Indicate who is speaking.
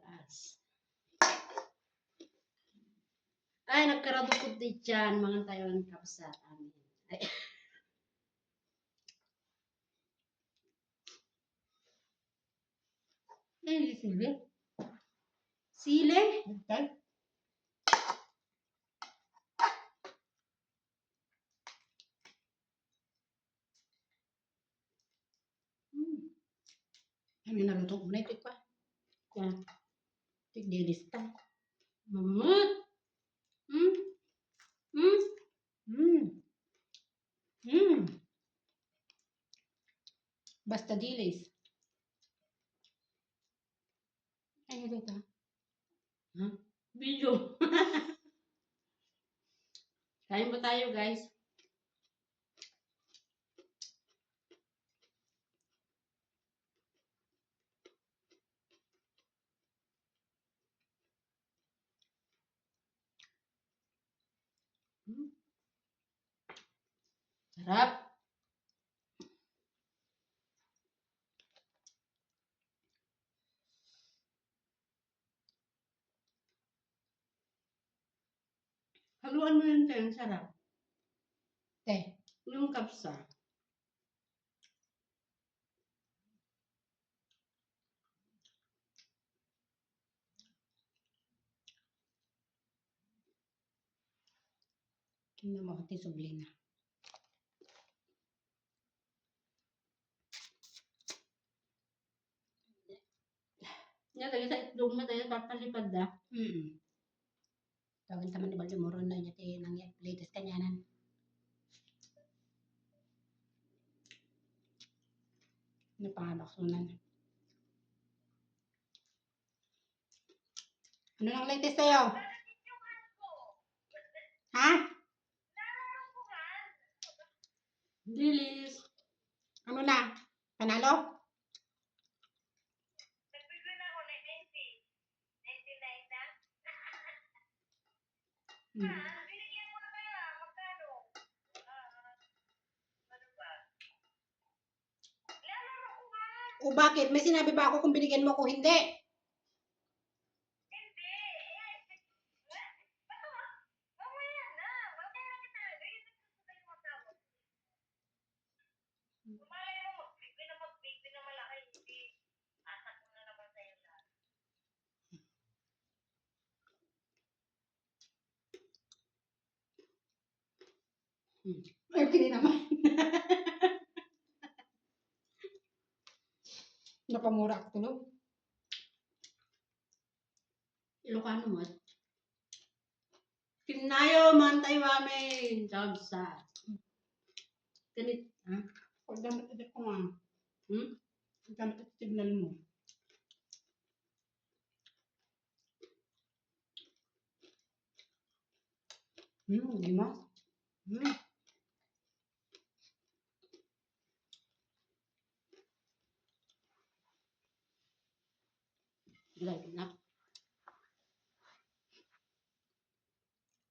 Speaker 1: taas. Ay, nagkaradukot di dyan, mga Taiwan kapsat. Amin. Ay.
Speaker 2: Hindi sili.
Speaker 1: Sili?
Speaker 2: Okay. Ano naluto ko na ito pa?
Speaker 1: Yan.
Speaker 2: Tigdilista.
Speaker 1: Mamut. Hmm? Hmm?
Speaker 2: Basta dilis. Ay, ito ta.
Speaker 1: Huh? Video. Kain ba tayo, guys? Sarap. Haluan mo yun tayo, sarap.
Speaker 2: Te.
Speaker 1: Yung kapsa.
Speaker 2: Tingnan mo ati sublina.
Speaker 1: Yan, tayo sa itlog mo, tayo papalipad na.
Speaker 2: Tawag taman ni Baldemoron na niya ti nang latest kanyanan. Napakabaksunan. Ano nang latest tayo? Ha?
Speaker 1: Dilis.
Speaker 2: Ano na? Panalo? O bakit? May sinabi ba ako kung binigyan mo ko hindi? Ay, pili naman. Napamura ako tulog.
Speaker 1: Ilocano mo. Kinayo man tayo amin. Kapsa. Ganit. Ha?
Speaker 2: Pag damit ito ko nga.
Speaker 1: Hmm?
Speaker 2: Pag damit ito signal mo. Di mo?
Speaker 1: Like na.